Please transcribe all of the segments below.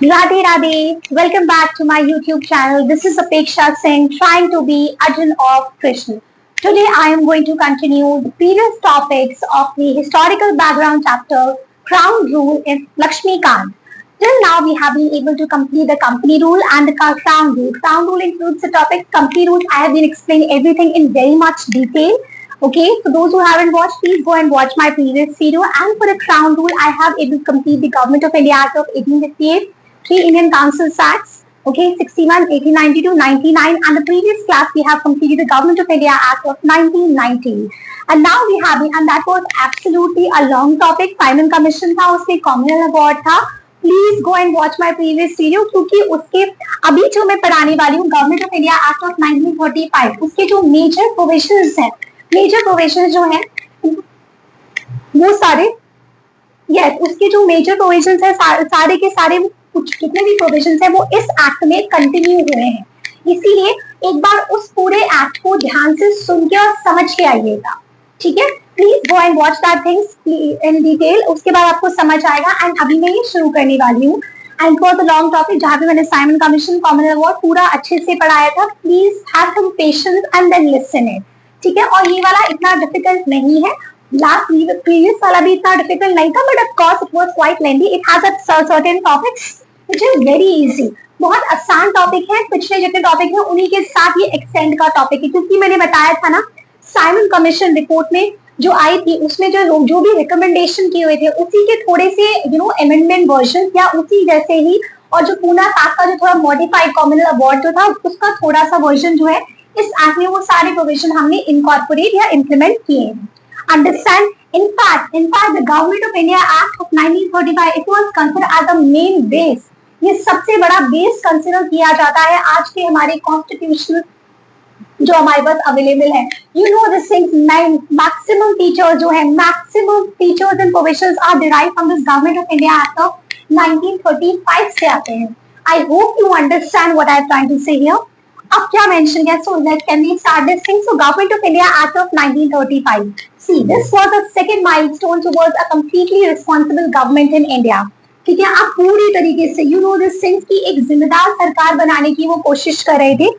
Radhe Radhe, welcome back to my YouTube channel. This is Apeksha Singh trying to be Arjun of Krishna. Today I am going to continue the previous topics of the historical background chapter Crown Rule in Lakshmi Kant. Till now we have been able to complete the company rule and the crown rule. Crown rule includes the topic company rules. I have been explaining everything in very much detail. Okay, for those who haven't watched, please go and watch my previous video. And for the crown rule, I have able to complete the Government of India Act of 1858, 3 Indian Council Acts, okay, 61, 1892, 99, and the previous class we have completed the Government of India Act of 1919. And now we have, and that was absolutely a long topic. Simon Commission था, उसमें Communal Award था. Please go and watch my previous video, क्योंकि उसके अभी जो मैं पढ़ाने वाली हूँ government of India act of 1935, उसके जो मेजर प्रोविजंस हैं, मेजर प्रोविजंस जो हैं वो सारे उसके जो मेजर प्रोविजंस है सारे के सारे कुछ जितने भी प्रोविजंस हैं वो इस एक्ट में कंटिन्यू हुए हैं. इसीलिए एक बार उस पूरे एक्ट को ध्यान से सुन के और समझ के आइएगा. ठीक है, please go and watch that things in detail. उसके बाद आपको समझ आएगा. एंड अभी मैं ये शुरू करने वाली हूँ. And for the long topic जहाँ पे मैंने साइमन कमीशन कॉमन अवार्ड पूरा अच्छे से पढ़ाया था. Please have some patience and then listen it. ठीक है, और ये वाला इतना डिफिकल्ट नहीं है. लास्ट प्रीवियस वाला भी इतना डिफिकल्ट नहीं था, but of course it was quite lengthy. It has certain topics which is very easy. बहुत आसान टॉपिक है. पिछले जितने टॉपिक है उन्हीं के साथ ये एक्सटेंड का टॉपिक है, क्योंकि मैंने बताया था ना साइमन कमीशन रिपोर्ट में जो आई थी उसमें जो भी रिकमेंडेशन किए हुए थे उसी के थोड़े से अमेंडमेंट वर्जन या उसी जैसे ही, और जो पूना साख का जो थोड़ा मॉडिफाइड कॉमनल अवार्ड जो था उसका थोड़ा सा वर्जन जो है इस एक्ट में वो सारे प्रोविजन हमने इनकॉर्पोरेट या इम्प्लीमेंट किए हैं. Understand. In fact, the Government of India Act of 1935 it was considered as the main base. ये सबसे बड़ा बेस कंसिडर किया जाता है आज के हमारे कॉन्स्टिट्यूशनल जो हमारे पास अवेलेबल है. You know this things, maximum features जो है, maximum features and provisions are derived from this government of India act of 1935 से आते हैं. I hope you understand what I am trying to say here. अब क्या mention किया, so let's can we start this thing. So Government of India act of 1935. See this was the second milestone towards a completely responsible government in India. ठीक है, आप पूरी तरीके से you know this things की एक जिम्मेदार सरकार बनाने की वो कोशिश कर रहे थे.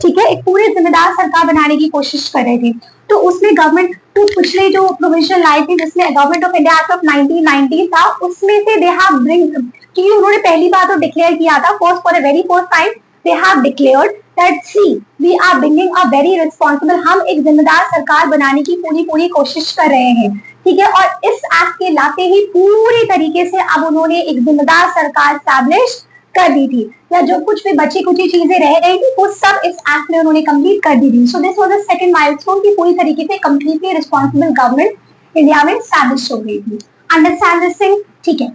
ठीक है, एक पूरे जिम्मेदार सरकार बनाने की कोशिश कर रहे थे. तो उसमें गवर्नमेंट तो पिछले जो प्रोविजन लाई थी जिसमें government of India act of 1990 था, उसमें से दे हैव ब्रिंग, क्योंकि उन्होंने पहली बार तो डिक्लेयर किया था first for the very first time they have declared that see we are bringing a very responsible, हम एक जिम्मेदार सरकार बनाने की पूरी कोशिश कर रहे हैं. ठीक है, और इस एक्ट के लाते ही पूरी तरीके से अब उन्होंने एक जिम्मेदार सरकार स्टैब्लिश कर दी थी, या जो कुछ भी बची कुछ चीजें रह गई थी वो सब इस एक्ट में उन्होंने कंप्लीट कर दी थी. So this was the second milestone की पूरी तरीके से कंप्लीटली रिस्पांसिबल गवर्नमेंट इंडिया में स्टैब्लिश हो गई थी. Understand this thing. ठीक है,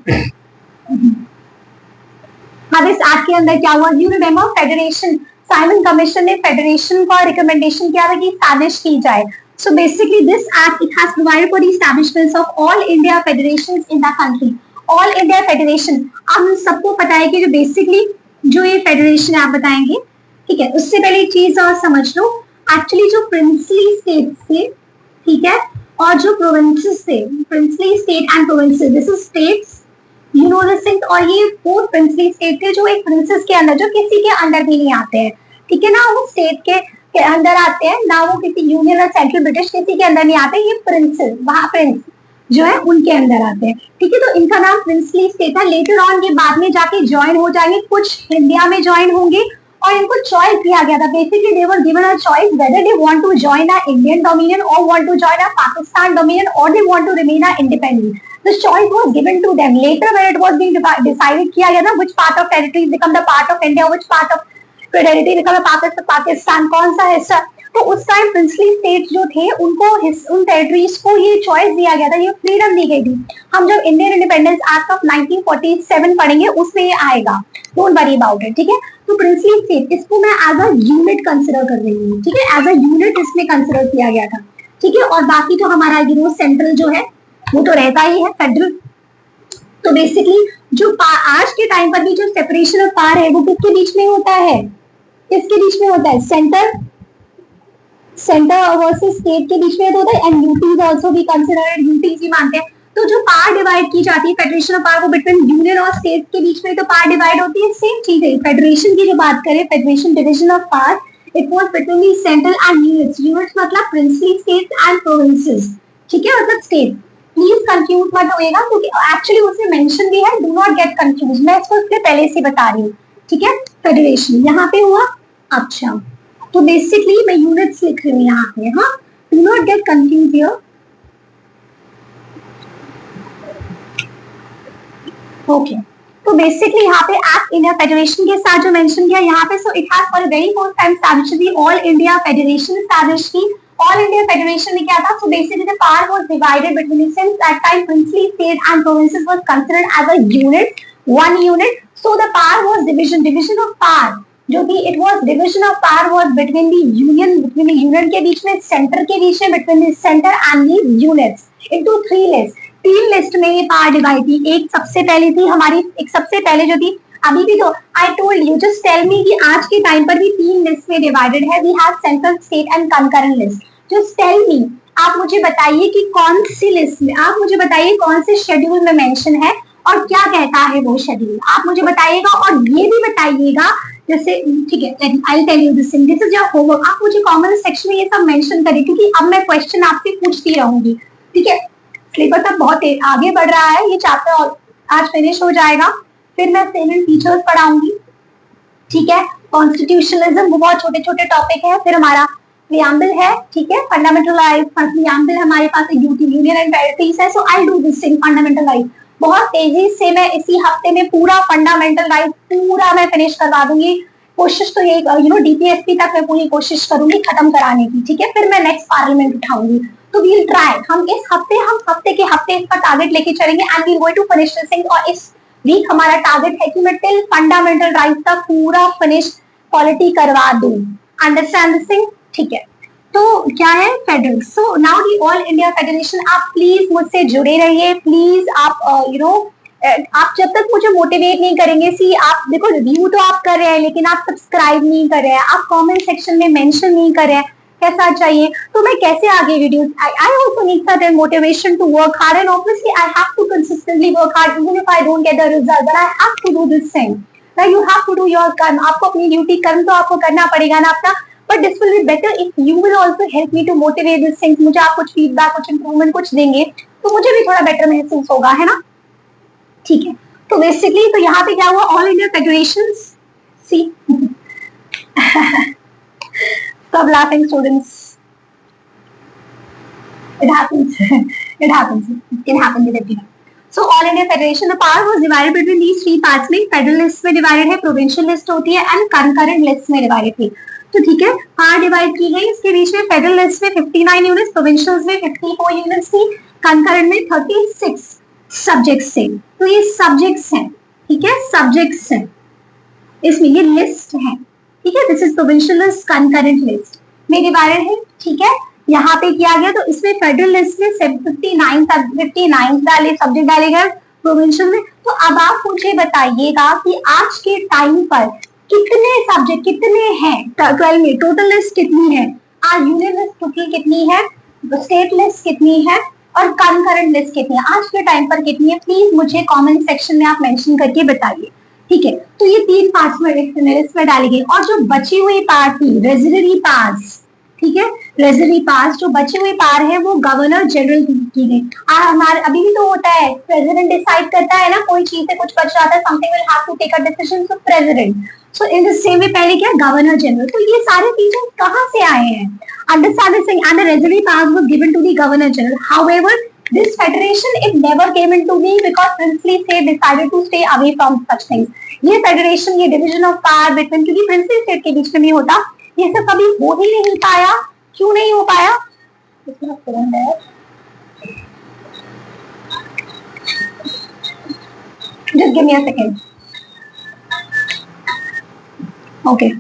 अब इस एक्ट के अंदर क्या हुआ, you remember federation, Simon commission ने फेडरेशन का रिकमेंडेशन किया था कि स्टैब्लिश की जाए. So basically this act it has provided for the establishment of all India federations in the country. All India Federation, अब हम सबको पता है कि जो बेसिकली जो ये फेडरेशन आप बताएंगे. ठीक है, उससे पहले चीज और समझ लो. एक्चुअली जो प्रिंसली स्टेट्स थे, ठीक है, और जो प्रोविंसेस थे, princely state and provinces, this is states, you know this thing. और ये फोर प्रिंसली स्टेट थे जो एक प्रिंसेस के अंदर, जो किसी के अंडर भी नहीं आते हैं. ठीक है ना, वो स्टेट के अंदर आते हैं ना, वो किसी यूनियन और सेंट्रल ब्रिटिश किसी के अंदर नहीं आते. ये प्रिंसेस, वहां प्रिंस जो है उनके अंदर आते हैं. ठीक है, तो इनका नाम प्रिंसली स्टेट है. लेटर ऑन ये बाद में जाके ज्वाइन हो जाएंगे, कुछ इंडिया में ज्वाइन होंगे, और इनको चॉइस दिया गया था. Basically they were given a choice whether they want to join a Indian dominion और want to join a Pakistan dominion और they want to remain a independent. The choice was given to them. Later when it was being decided किया गया था which part of territories become the part of India, which part of territory become the Pakistan, कौन सा हिस्सा. तो उस time princely state जो थे उनको उन टेरिटरीज को ये चॉइस दिया गया था, ये फ्रीडम दी गई थी. हम जब इंडियन इंडिपेंडेंस एक्ट ऑफ 1947 पढ़ेंगे उसमें ये आएगा, डोंट वरी अबाउट इट. ठीक है, तो प्रिंसली स्टेट इसको मैं एज अ यूनिट कंसिडर कर रही हूँ. ठीक है, एज अ यूनिट इसमें कंसिडर किया गया था. ठीक है, और बाकी तो हमारा सेंट्रल जो है वो तो रहता ही है, फेडरल. तो बेसिकली जो आज के टाइम पर भी जो सेपरेशन ऑफ पावर है वो किसके बीच में होता है, किसके बीच में होता है, सेंटर वर्सेस स्टेट के बीच में होता है. एंड यूटीज आल्सो भी कंसीडर्ड, यूटीज भी मानते हैं. तो तो जो पावर डिवाइड की जाती है फेडरेशन ऑफ पावर, वो बिटवीन यूनियन और स्टेट के बीच में तो पावर डिवाइड होती है, सेम चीज है। फेडरेशन की जो बात करें, federation division of power, it was between the central and units. Units मतलब प्रिंसली स्टेट्स एंड प्रोविंसेस, ठीक है, मतलब स्टेट। प्लीज कंफ्यूज मत होइएगा क्योंकि एक्चुअली उसमें मेंशन भी है, डू नॉट गेट कंफ्यूज, मैं इसको इसके पहले से बता रही हूँ, ठीक है। फेडरेशन यहाँ पे हुआ, अच्छा तो बेसिकली मैं यूनिट्स लिख रही हूँ यहाँ पे, हाँ, do not get confuse here. Okay, तो बेसिकली यहाँ पे एक्ट इंडिया फेडरेशन के साथ जो मेंशन किया यहाँ पे, so it has for very first time established the all India federation, establish की ऑल इंडिया फेडरेशन में क्या था, so basically the power was divided between, since that time princely state and provinces was considered as a unit, one unit, so the power was division of power, जो कि it was division of power was between the union, between the union के बीच में, centre के बीच में, between the centre and the units into three list. तीन list में ये पावर डिवाइड थी। एक सबसे पहली थी हमारी, एक सबसे पहले जो थी, अभी भी तो I told you, just tell me कि आज के टाइम पर भी तीन लिस्ट में डिवाइडेड है। We have central, state and concurrent list. Just tell me, आप मुझे बताइए कि कौन सी लिस्ट में, आप मुझे बताइए कौन से शेड्यूल में मेंशन है और क्या कहता है वो शेड्यूल, आप मुझे बताइएगा। और ये भी बताइएगा, जैसे ठीक है, I tell you this thing, this is your homework. आप मुझे कमेंट सेक्शन में ये सब मेंशन करें क्योंकि अब मैं क्वेश्चन आपसे पूछती रहूंगी, ठीक है। सिलेबस अब बहुत आगे बढ़ रहा है, ये चैप्टर आज फिनिश हो जाएगा, फिर मैं सेवन टीचर्स पढ़ाऊंगी, ठीक है। कॉन्स्टिट्यूशनलिज्म, वो बहुत छोटे छोटे टॉपिक है। फिर हमारा प्रियम्बल है, ठीक है, फंडामेंटल राइट, प्रियम्बल हमारे पास एक यूनियन एंड टेरिटरीज है। So I do this thing, fundamental right, बहुत तेजी से मैं इसी हफ्ते में पूरा फंडामेंटल राइट पूरा मैं फिनिश करवा दूंगी। कोशिश तो यही, डीपीएसपी तक मैं पूरी कोशिश करूंगी खत्म कराने की, ठीक है। फिर मैं नेक्स्ट पार्लियामेंट उठाऊंगी, तो वील ट्राई, हम हफ्ते के हफ्ते इसका टारगेट लेके चलेंगे and we going to finish this thing. और इस वीक हमारा टारगेट है कि मैं टिल फंडामेंटल राइट तक पूरा फिनिश पॉलिटी करवा दूं। अंडरस्टैंड दिस थिंग, ठीक है। तो क्या है federal, so now the all India federation. आप प्लीज मुझसे जुड़े रहिए, प्लीज आप आप जब तक मुझे मोटिवेट नहीं करेंगे, सी आप देखो रिव्यू तो आप कर रहे हैं लेकिन आप सब्सक्राइब नहीं कर रहे हैं, आप कमेंट सेक्शन में मेंशन नहीं कर रहे हैं कैसा चाहिए, तो मैं कैसे आगे videos, I also need certain motivation to work hard and obviously I have to consistently work hard even if I don't get the result, but I have to do this thing, like you have to do your कर्म, आपको अपनी duty कर्म तो आपको करना पड़ेगा ना अपना, but this will be better if you will also help me to motivate this thing। मुझे आप कुछ फीडबैक, कुछ इंप्रूवमेंट कुछ देंगे तो मुझे भी थोड़ा बेटर महसूस होगा, है ना, ठीक है। तो बेसिकली तो यहाँ पे क्या हुआ, all India federation, C Stop laughing, students. It happens. It happens. It can happen with everyone. So all India Federation, the power was divided between these three parts में, फेडरल लिस्ट में divided है, provincial list होती है and concurrent list में divided थी। तो ठीक है, पावर डिवाइड की गई, इसके बीच में फेडरल लिस्ट में 59 यूनिट्स, प्रोविंशियल में 54 यूनिट्स थी, कंकरेंट में 36 सब्जेक्ट्स थे। तो ये सब्जेक्ट्स हैं, ठीक है, सब्जेक्ट्स हैं, इसमें ये लिस्ट है, ठीक है। This is provincial list, concurrent list में डिवाइडेड है, ठीक है। यहाँ पे किया गया, तो इसमें फेडरल लिस्ट में 59 डाले सब्जेक्ट डाले गए, प्रोविंशियल में। तो अब आप मुझे बताइएगा कि आज के टाइम पर कितने सब्जेक्ट कितने हैं 12 में, टोटल लिस्ट कितनी है, आज यूनियन लिस्ट टोटल कितनी है, स्टेट लिस्ट कितनी है और कंकरेंट लिस्ट कितनी है, आज के टाइम पर कितनी है, प्लीज मुझे कमेंट सेक्शन में आप मेंशन करके बताइए, ठीक है। तो ये तीन पार्ट्स में लिस्ट में डाली गई, और जो बची हुई पार्ट थी रेजिडरी पार्ट्स, ठीक है, रेजिडरी पार्ट्स जो बची हुई पार है वो गवर्नर जनरल की गई। हमारे अभी भी तो होता है, प्रेसिडेंट डिसाइड करता है ना, कोई चीज से कुछ बच जाता है, something will have to take a decision, so president, so in the same way पहले क्या, गवर्नर जनरल। तो ये सारे फीचर्स कहां से आए हैं, understand this thing, and the residuary parts were given to the Governor General. However this federation it never came into being because princely state decided to stay away from such things। ये federation, ये division of power between, क्योंकि princely state के बीच में नहीं होता, ये सब कभी हो ही नहीं पाया। क्यों नहीं हो पाया, just give me a second, okay,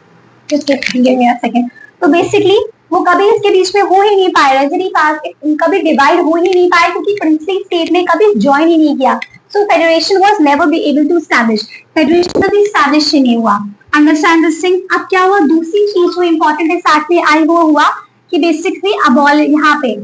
just give me a second। तो बेसिकली वो कभी इसके बीच में हो ही नहीं पाया, रेजिडरी पार्ट कभी डिवाइड हो ही नहीं पाया क्योंकि प्रिंसली स्टेट ने कभी ज्वाइन ही नहीं किया। So federation was never be able to establish, federation कभी एस्टैब्लिश ही नहीं हुआ। Understand this thing. अब क्या हुआ, दूसरी चीज जो इंपॉर्टेंट है साथ में आई वो हुआ कि बेसिकली अबॉल यहाँ पे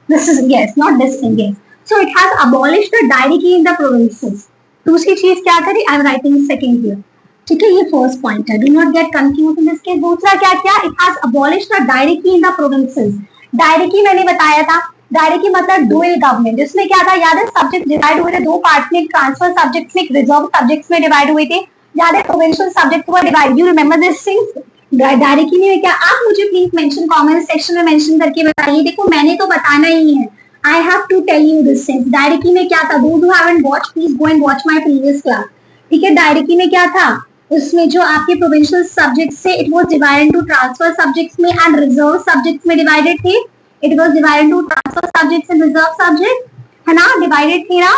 this is yes not this thing, yes so it has abolish the directly in the provinces. दूसरी चीज क्या करी, I am writing second here, ठीक है, ये फर्स्ट पॉइंट है, do not get confuse in this case. दूसरा क्या किया, it has abolish the directly in the provinces. Directly मैंने बताया था, डायरेक्टली मतलब डुअल गवर्नमेंट, जिसमें क्या था, याद है सब्जेक्ट डिवाइड हुए थे दो पार्ट में, ट्रांसफर सब्जेक्ट्स में, रिजर्व सब्जेक्ट्स में डिवाइड हुए थे, याद है प्रोविंशियल सब्जेक्ट हुआ divide, you remember this things. Directly में क्या, आप मुझे प्लीज मेंशन कमेंट सेक्शन में मेंशन करके बताइए, देखो मैंने तो बताना ही है, I have to tell you this things. Directly में क्या था, those who haven't watched please go and watch my previous class, ठीक है। डायरेक्टली में क्या था, उसमें जो आपके प्रोविंशियल सब्जेक्ट से it was divided into transfer subjects में एंड रिजर्व सब्जेक्ट्स में डिवाइडेड थे, it was divided into transfer subjects and reserve subject, है ना, डिवाइडेड थे ना।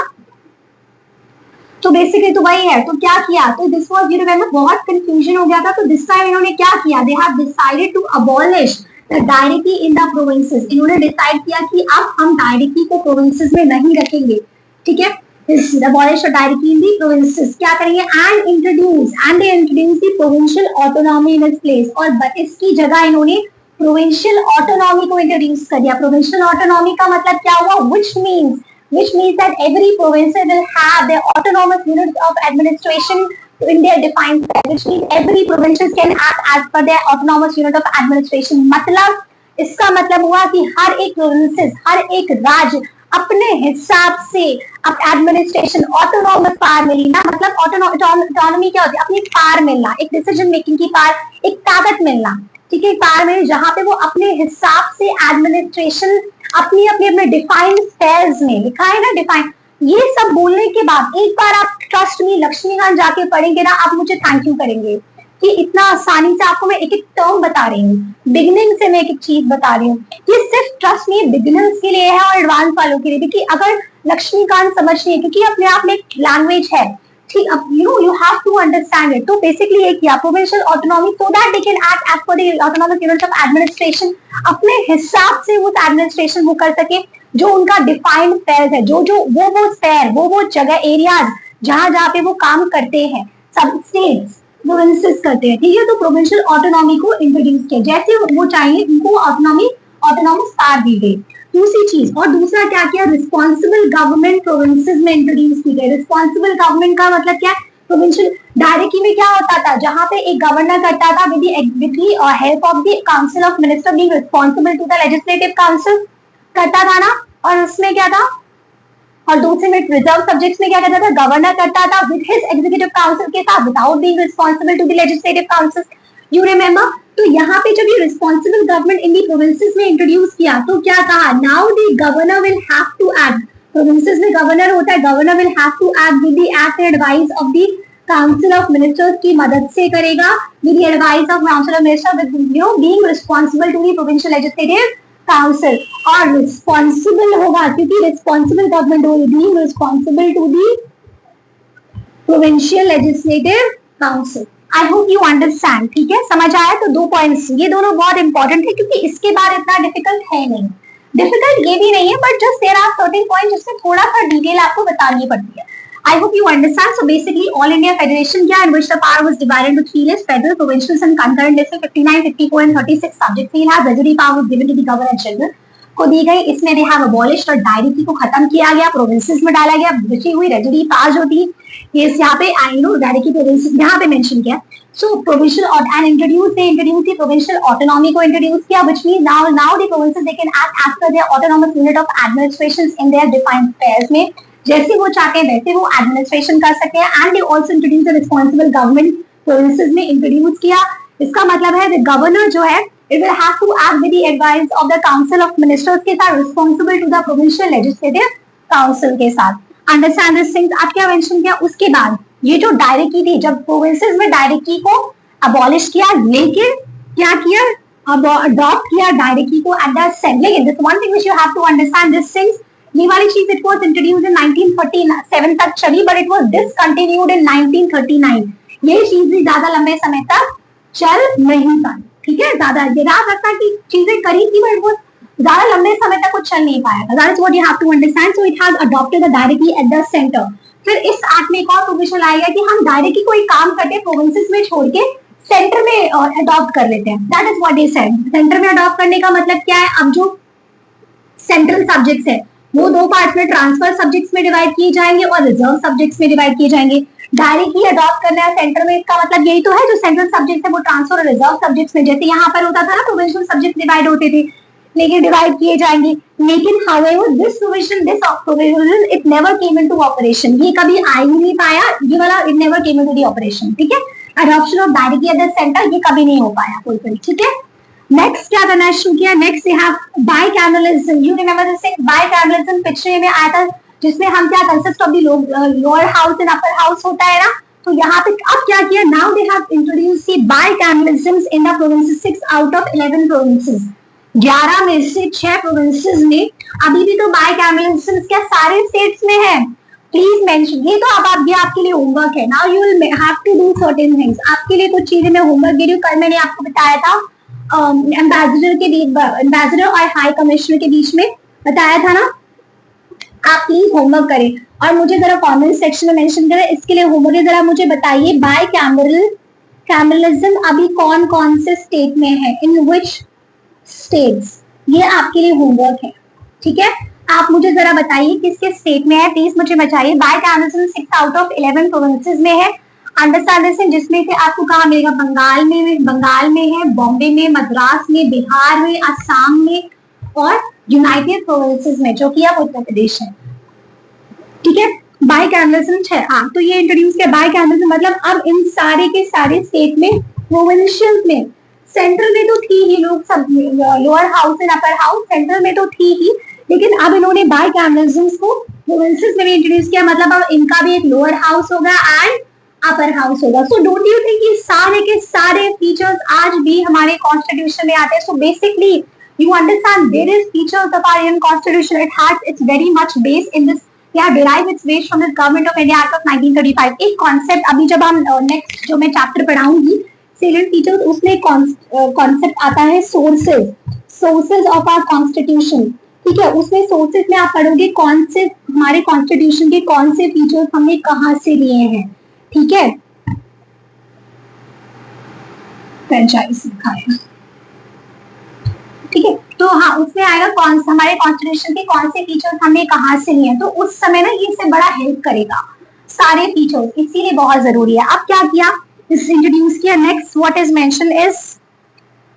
तो बेसिकली तो वही है, तो क्या किया, तो दिस वाज, यू रिमेंबर बहुत कंफ्यूजन हो गया था, तो दिस टाइम इन्होंने क्या किया, they have decided to abolish the directly in the provinces. इन्होंने डिसाइड किया कि अब हम डायरेक्टली को प्रोविंसेस में नहीं रखेंगे, ठीक है, abolish directly in the provinces, क्या करेंगे, and they introduce the provincial autonomy in its place, और इसकी जगह इन्होंने provincial autonomy को introduce कर दिया। provincial autonomy का मतलब क्या हुआ, which means that every province will have their autonomous units of administration in their defined sphere, which means every provinces can act as per their autonomous unit of administration। मतलब इसका मतलब हुआ कि हर एक प्रोविंसेस, हर एक राज्य अपने हिसाब से अब एडमिनिस्ट्रेशन ऑटोनॉमस पावर मिली ना, मतलब ऑटोनॉमी क्या होती है, अपनी पावर मिलना, एक डिसीजन मेकिंग की पावर, एक ताकत मिलना, ठीक है, पावर मिली जहां पे वो अपने हिसाब से एडमिनिस्ट्रेशन अपनी अपने डिफाइंड स्फेयर्स में, लिखा है ना डिफाइन। ये सब बोलने के बाद एक बार आप ट्रस्ट मी लक्ष्मीकांत जाके पढ़ेंगे ना, आप मुझे थैंक यू करेंगे कि इतना आसानी से आपको मैं एक एक टर्म बता रही हूँ, बिगिनिंग से मैं एक एक चीज बता रही हूँ। ये सिर्फ ट्रस्ट मी बिगिनर्स के लिए है और एडवांस वालों के लिए भी, कि अगर लक्ष्मीकांत समझनी है, क्योंकि अपने आप में एक लैंग्वेज है, ठीक, अब you have to understand it. तो बेसिकली ये किया, provincial autonomy, so that they can act as per the autonomous units of administration, अपने हिसाब से वो एडमिनिस्ट्रेशन वो कर सके, जो उनका डिफाइंड स्फेयर है, जो वो स्फेयर, वो जगह, एरियाज जहां पे वो काम करते हैं, सब स्टेट्स प्रोविंसेस करते हैं, ठीक है। तो प्रोविंशियल ऑटोनॉमी को इंट्रोड्यूस किया, जैसे वो चाहिए उनको ऑटोनॉमस पावर दी गई। दूसरी चीज, और दूसरा क्या किया, रिस्पॉन्सिबल गवर्नमेंट प्रोविंसेस में इंट्रोड्यूस की गई। रिस्पॉन्सिबल गवर्नमेंट का मतलब क्या है, प्रोविंशियल डायरेक्टली में क्या होता था, जहां पे एक गवर्नर करता था with the help of the council of minister being responsible to the legislative council करता था ना, और उसमें क्या था, और दूसरे में रिजर्व सब्जेक्ट्स में क्या करता था, गवर्नर करता था विद हिज एग्जीक्यूटिव काउंसिल के साथ, without being responsible to the legislative council, you remember. तो यहाँ पे जब ये responsible government in the provinces में इंट्रोड्यूस किया, तो क्या कहा, now the governor will have to act, provinces में गवर्नर होता है, governor will have to act with the act and advice of the council of ministers की मदद से करेगा, with the advice of council of minister, with being responsible to the provincial legislative council, और responsible होगा क्योंकि responsible government होगी, being responsible to the provincial legislative council. I hope you understand, ठीक है, समझ आया। तो दो पॉइंट्स, ये दोनों बहुत इंपॉर्टेंट है, क्योंकि इसके बाद इतना डिफिकल्ट है नहीं, डिफिकल्ट ये भी नहीं है, but just there are certain points जिसमें थोड़ा सा डिटेल आपको बतानी पड़ती है। I hope you understand. So basically, All India Federation क्या, in which the power was divided into three lists: federal, provincial, and concurrent lists में 59, 54 and 36 subjects थे। यहाँ residuary power was given to the governor general को दी गई। इसमें they have abolished और directly को खत्म किया गया, प्रोविंसेस में डाला गया, बची हुई residuary powers होती है, ये यहाँ पे आई नो डायरेक्टली प्रोविंसेस यहाँ पे मेंशन किया। So provincial and introduce the provincial autonomy को introduce किया, which means now the provinces they can act as per their autonomous unit of administrations in their defined spheres में, जैसे वो चाहते हैं वैसे वो एडमिनिस्ट्रेशन कर सकते हैं। And they also introduce the responsible government provinces में इंट्रोड्यूस किया। इसका मतलब है द गवर्नर जो है it will have to act with the advice of the council of ministers के साथ, responsible to the provincial legislative council के साथ। Understand this things. आप क्या मेंशन किया, उसके बाद ये जो डायरेक्टली थी, जब प्रोविंसेस में डायरेक्टली को अबॉलिश किया, लेकिन क्या किया, अडॉप्ट किया डायरेक्टली को at the centre. This one thing which you have to understand this things. ये वाली चीज इट वाज इंट्रोड्यूस्ड इन 1937 तक चली, but it was discontinued in 1939। ये चीज भी ज्यादा लंबे समय तक चल नहीं पाई, ठीक है, ज्यादा याद रखना कि चीजें करी थी बट वो ज्यादा लंबे समय तक कुछ चल नहीं पाया था। That is what you have to understand. So it has adopted the directly at the centre. फिर इस एक्ट में एक और प्रोविजन आएगा कि हम डायरेक्टली कोई काम करते हैं प्रोविंसेस में छोड़ के सेंटर में अडॉप्ट कर लेते हैं। That is what they said. Centre में अडॉप्ट करने का मतलब क्या है, अब जो सेंट्रल सब्जेक्ट्स है वो दो पार्ट में अपने ट्रांसफर सब्जेक्ट्स में डिवाइड किए जाएंगे और रिजर्व सब्जेक्ट्स में डिवाइड किए जाएंगे। डायरेक्टली अडॉप्ट करना है सेंटर में, इसका मतलब यही तो है, जो सेंट्रल सब्जेक्ट है वो ट्रांसफर और रिजर्व सब्जेक्ट्स में, जैसे यहाँ पर होता था ना प्रोविंशियल सब्जेक्ट डिवाइड होते थे, लेकिन डिवाइड किए जाएंगे। लेकिन however this provision it never came into operation, ये कभी आ ही नहीं पाया, ये वाला it never came into the operation, ठीक है। Adoption of directly at the centre ये कभी नहीं हो पाया फुलफिल, ठीक है। नेक्स्ट क्या करना शुरू किया, next we have bicameralism. You remember this thing, bicameralism picture में आया था, जिसमें हम क्या consist of the lower house and upper house होता है ना, तो यहाँ पे अब क्या किया, now they have introduced the bicameralism in the provinces, 6 out of 11 provinces, 11 में से 6 प्रोविंसेस में। अभी भी तो बाइकैमरलिज्म क्या सारे स्टेट्स में है, प्लीज मेंशन, ये तो अब आप, ये आपके लिए होमवर्क है। Now you will have to do certain things, आपके लिए कुछ चीजें मैं होमवर्क दे रही हूँ। कल मैंने आपको बताया था एम्बेसडर और हाई कमिश्नर के बीच में बताया था ना, आप प्लीज होमवर्क करें और मुझे जरा कमेंट सेक्शन में मेंशन करें, इसके लिए होमवर्क है। जरा मुझे बताइए बाइकैमरलिज्म अभी कौन कौन से स्टेट में है, इन विच स्टेट्स, ये आपके लिए होमवर्क है, ठीक है। आप मुझे जरा बताइए किसके स्टेट में है, प्लीज मुझे बताइए। बाइकैमरलिज्म 6 आउट ऑफ 11 प्रोविंसेस में है। अंडरस्टैंड दिस, जिसमें से आपको कहाँ मिलेगा, बंगाल में है, बॉम्बे में, मद्रास में, बिहार में, असम में और यूनाइटेड प्रोविंसेस में, जो कि अब उत्तर प्रदेश है, ठीक है। बाइकैमरलिज्म है, हाँ, तो ये इंट्रोड्यूस किया बाइकैमरलिज्म, मतलब अब इन सारे के सारे स्टेट में, प्रोविंशियल में, सेंट्रल में तो थी ही लोग सब, lower house and upper house central में तो थी ही, लेकिन अब इन्होंने बाइकैमरलिज्म को प्रोविंसेस में भी इंट्रोड्यूस किया, मतलब अब इनका भी एक लोअर हाउस होगा एंड अपर हाउस होगा। सो डोंट यू थिंक ये सारे के सारे फीचर्स आज भी हमारे कॉन्स्टिट्यूशन में आते हैं। So basically you understand there is features of our Indian constitution, it has its very much base in this, या derive its base from this government of India act of 1935। एक concept अभी जब हम next जो मैं chapter पढ़ाऊंगी salient features, उसमें concept आता है सोर्सेज ऑफ आवर कॉन्स्टिट्यूशन, ठीक है। उसमें सोर्सेज में आप पढ़ोगे कौन से हमारे कॉन्स्टिट्यूशन के कौन से फीचर्स हमने कहां से लिए हैं, ठीक है। फ्रेंचाइज सिखाया, ठीक है, तो हाँ उसमें आएगा कौन हमारे कॉन्स्टिट्यूशन के कौन से फीचर्स हमने कहां से लिए हैं, तो उस समय ना ये इससे बड़ा हेल्प करेगा सारे फीचर्स, इसीलिए बहुत जरूरी है। अब क्या किया, इस इंट्रोड्यूस किया। Next what is mention is,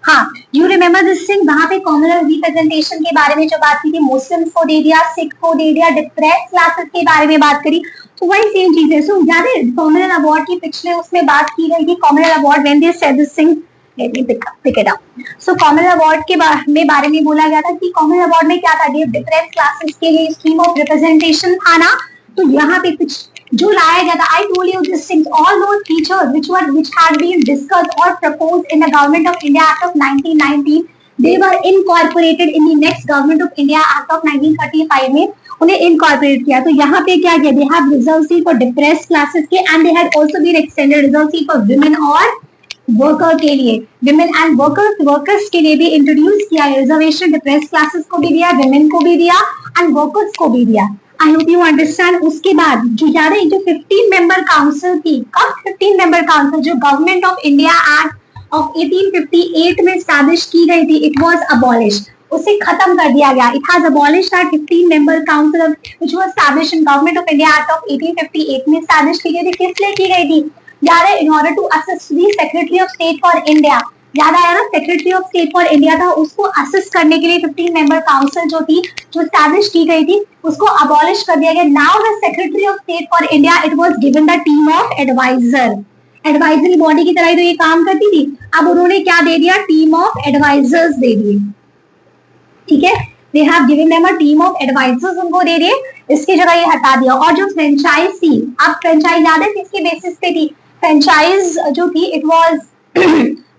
हाँ यू रिमेम्बर दिस थिंग, वहां पे कॉमनल रिप्रेजेंटेशन के बारे में जो बात की थी, मुस्लिम्स को दे दिया, सिख को दे दिया, डिप्रेस्ड क्लासेस के बारे में बात करी, तो वही सेम चीज है। सो याद है कॉमनल अवार्ड की पिछले उसमें बात की गई थी, communal award when they said this thing, let me pick it up. सो कॉमनल अवार्ड के बारे में बोला गया था कि कॉमनल अवार्ड में क्या था, डिप्रेस्ड क्लासेस के लिए स्कीम ऑफ रिप्रेजेंटेशन था ना, तो यहाँ पे जो लाया गया था, आई told you this things, all those features which had been discussed or proposed in the Government of India Act of 1919, they were incorporated in the next Government of India Act of 1935 में उन्हें incorporate किया। तो यहाँ पे क्या किया, they have reserved seat for depressed classes के, and they had also been extended reserved seat for women और वर्कर के लिए, विमेन एंड वर्कर्स के लिए भी इंट्रोड्यूस किया रिजर्वेशन, डिप्रेस्ड क्लासेस को भी दिया, विमेन को भी दिया एंड वर्कर्स को भी दिया। आई होप यू अंडरस्टैंड। उसके बाद जो याद है जो 15 मेंबर काउंसिल थी, कब 15 मेंबर काउंसिल जो government of India act of 1858 में स्टैब्लिश की गई थी, इट वाज अबॉलिश्ड, उसे खत्म कर दिया गया। It has abolished that 15 member council which was established in government of India act of 1858 में स्टैब्लिश की गई थी। किस लिए की गई थी, याद है, in order to assist the secretary of state for India, याद आया ना, secretary of state for India था, उसको असिस्ट करने के लिए 15 मेंबर काउंसिल जो थी, जो स्टैब्लिश की गई थी, उसको अबॉलिश कर दिया गया। Now the secretary of state for India it was given the team of adviser, advisory body की तरह तो ये काम करती थी, अब उन्होंने क्या दे दिया, टीम ऑफ एडवाइजर्स दे दिए, ठीक है। They have given them a team of advisers, उनको दे दिए, इसकी जगह ये हटा दिया। और जो फ्रेंचाइज थी, अब फ्रेंचाइज याद है किसके बेसिस पे थी, फ्रेंचाइज जो थी it was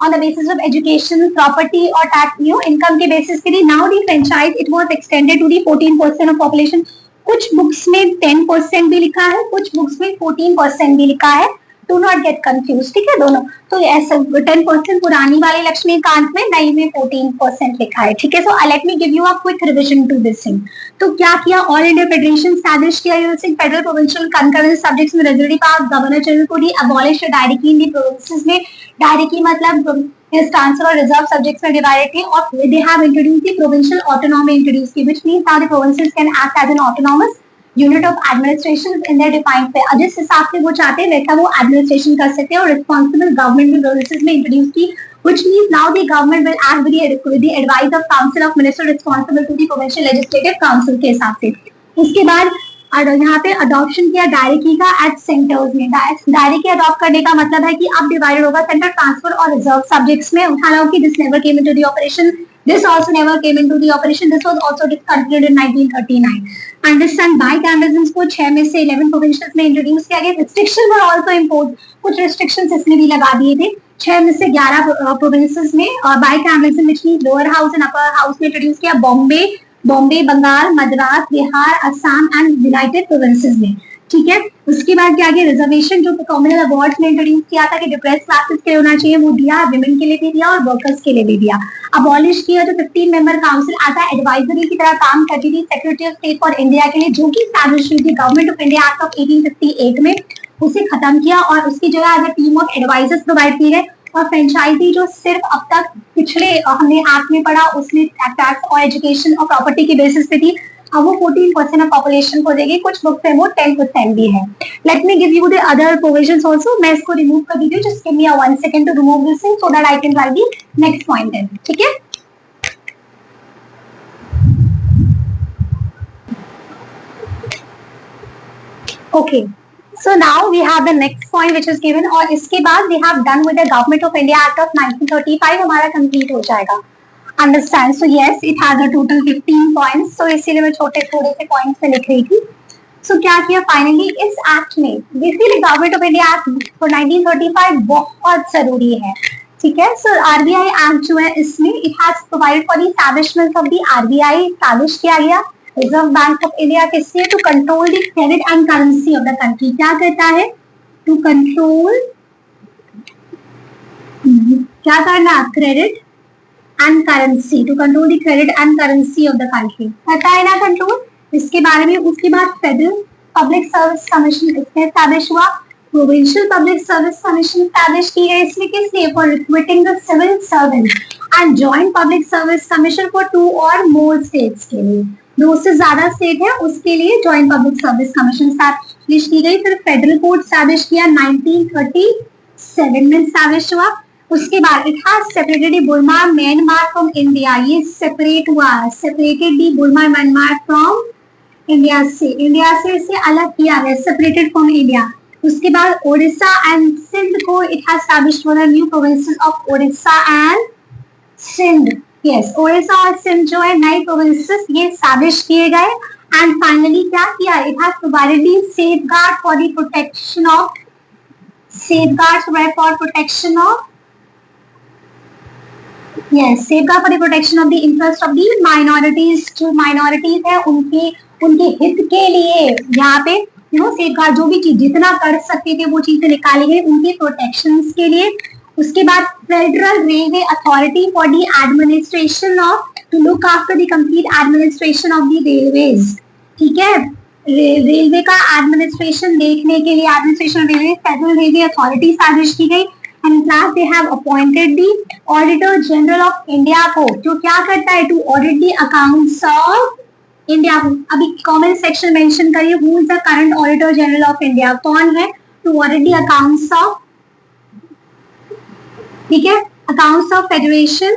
on the basis of education, property or tax, income के basis पे थी। Now the franchise it was extended to the 14% of population। कुछ बुक्स में 10% भी लिखा है, कुछ बुक्स में 14% भी लिखा है, do not get confused, ठीक है दोनों। तो ऐसा 10% पुरानी वाले लक्ष्मीकांत में, नई में 14% लिखा है, ठीक है। So let me give you a quick revision to this thing. तो क्या किया, ऑल इंडिया फेडरेशन स्टैब्लिश किया using federal provincial concurrent subjects में रेजिडेंसी पावर गवर्नर जनरल को दी, abolish directly in the provinces में, डायरेक्टली मतलब इस ट्रांसफर और रिजर्व सब्जेक्ट्स में डिवाइडेड थे और they have introduced the provincial autonomy introduce की, which means now the provinces can act as an autonomous unit of administration in their defined way. जिस हिसाब से वो चाहते हैं वैसा वो एडमिनिस्ट्रेशन कर सकते हैं और रिस्पांसिबल गवर्नमेंट भी प्रोविंसेस में इंट्रोड्यूस की, which means now the government will act with the advice of council of minister responsible to the provincial legislative council के हिसाब से। उसके बाद यहाँ पे अडॉप्शन किया डायरेक्टली का एट सेंटर्स में। डायरेक्टली अडॉप्ट करने का मतलब है कि अब डिवाइडेड होगा सेंटर ट्रांसफर और रिजर्व सब्जेक्ट्स में। उठाना हो कि this never came into the operation, this also never came into the operation, this was also discontinued in 1939। Understand bicameralism को 6 में से 11 प्रोविंसेस में इंट्रोड्यूस किया गया। रिस्ट्रिक्शन वर आल्सो इम्पोज, कुछ रिस्ट्रिक्शंस इसमें भी लगा दिए थे। 6 में से 11 प्रोविंसेस में bicameralism which means lower house and upper house में इंट्रोड्यूस किया। Bombay, Bengal, Madras, Bihar, Assam and United Provinces में। ठीक है, उसके बाद क्या गया, रिजर्वेशन जो कॉमनल अवार्ड्स में इंट्रोड्यूस किया था कि डिप्रेस क्लासेस के लिए होना चाहिए, वो दिया, विमेन के लिए भी दिया और वर्कर्स के लिए भी दिया। अबॉलिश किया, जो 15 मेंबर काउंसिल आता एडवाइजरी की तरह काम करती थी secretary of state for India के लिए, जो कि एस्टैब्लिश हुई थी government of India act of 1858 में, उसे खत्म किया और उसकी जगह as a team of advisers provide की गए। और फ्रेंचाइजी जो सिर्फ अब तक पिछले हमने एक्ट में पढ़ा उसमें टैक्स और एजुकेशन और प्रॉपर्टी के बेसिस पे थी, अब वो 14% ऑफ पॉपुलेशन को देगी। कुछ बुक्स में वो 10% भी है। Let me give you the other provisions also. मैं इसको रिमूव कर दीजिए, just give me 1 second to remove this thing so that I can write the next point in. ठीक है, okay, so now we have the next point which is given और इसके बाद we have done with the Government of India Act of 1935 हमारा complete हो जाएगा। Understand? So yes, it has a total 15 points. So इसीलिए मैं छोटे थोड़े से points में लिख रही थी। So क्या किया finally इस act में, basically Government of India Act for 1935 बहुत जरूरी है। ठीक है, so RBI Act जो है इसमें it has provided for the establishment of the RBI establish किया गया। रिजर्व बैंक ऑफ इंडिया किससे, to control the credit and currency of the country. क्या करता है, टू कंट्रोल, क्या करना, credit and currency, to control the credit and currency of the country, करता है ना कंट्रोल। इसके बारे में उसके बाद फेडरल पब्लिक सर्विस कमीशन इसमें एस्टैब्लिश हुआ। Provincial public service commission establish की गई, इसमें किस लिए, for recruiting the civil servant and joint public service commission for 2 और मोर स्टेट्स के लिए, 2 से ज्यादा स्टेट है उसके लिए joint public service commission establish की गई। फिर फेडरल कोर्ट एस्टैब्लिश किया 1937 में एस्टैब्लिश हुआ। उसके बाद it has separated Burma Myanmar from India, ये सेपरेट हुआ, separated the Burma Myanmar from India से इसे अलग किया गया, सेपरेटेड फ्रॉम इंडिया। उसके बाद ओडिशा एंड सिंध को it has established for the new provinces of Odisha and Sindh. Yes, Odisha और सिंध जो है नए प्रोविंसेस ये एस्टैब्लिश किए गए। एंड फाइनली क्या किया, it has provided the safeguard for the protection of, safeguards for protection of, yes, safeguard for the protection of the interest of the minorities. जो माइनॉरिटीज है उनके हित के लिए यहाँ पे सेफगार्ड जो भी चीज जितना कर सकते थे वो चीजें निकाली गई उनके प्रोटेक्शन के लिए। उसके बाद federal railway authority for the administration of, to look after the complete administration of the railways. ठीक है, रेलवे का एडमिनिस्ट्रेशन देखने के लिए administration railway federal railway authority establish की गई। And last they have appointed the auditor general of India को, जो क्या करता है, to audit the accounts of India. अभी कमेंट सेक्शन मेंशन करिए who is the current auditor general of India, कौन है, to audit the accounts of, ठीक है, accounts of federation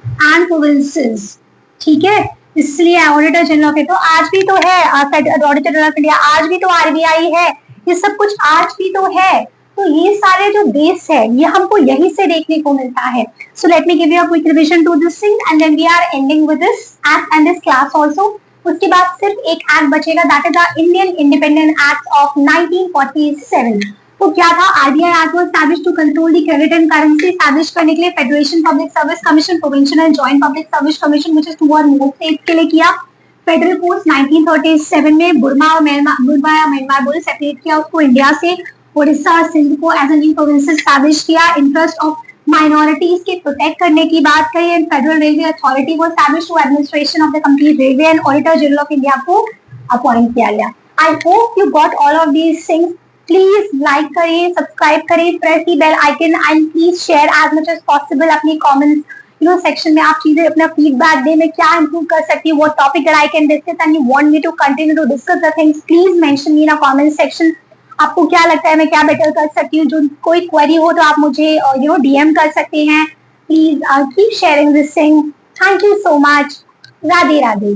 and provinces. ठीक है, इसलिए ऑडिटर जनरल ऑफ इंडिया तो आज भी तो है, ऑडिटर जनरल ऑफ इंडिया आज भी तो आरबीआई है, ये सब कुछ आज भी तो है। तो ये सारे जो बेस है ये हमको यहीं से देखने को मिलता है। So let me give you a quick revision to this thing and then we are ending with this act and this class also. उसके बाद सिर्फ एक एक्ट बचेगा, that is the Indian independent act of 1947। तो क्या था, RBI act was established to control the credit and currency, establish करने के लिए federation public service commission, provincial and joint public service commission which is 2 और more states के लिए किया। फेडरल कोर्ट 1937 में बुर्मा और म्यांमार बोले सेपरेट किया उसको इंडिया से। ओडिशा और सिंध को as a new province establish किया। इंटरेस्ट ऑफ माइनॉरिटीज के प्रोटेक्ट करने की बात कही। एंड फेडरल रेलवे अथॉरिटी को establish to administration of the complete railway and auditor general of India को अपॉइंट किया गया। I hope you got all of these things. Please like करें, सब्सक्राइब करें, press the bell icon and please share as much as possible अपनी comments section में। आप चीजें अपना फीडबैक दें, मैं क्या इंप्रूव कर सकती हूँ, what topic that I can discuss and you want me to continue to discuss the things, please mention me in a comment section. आपको क्या लगता है मैं क्या बेटर कर सकती हूँ? जो कोई क्वेरी हो तो आप मुझे डीएम कर सकते हैं। Please keep sharing this thing. Thank you so much. Radhe Radhe.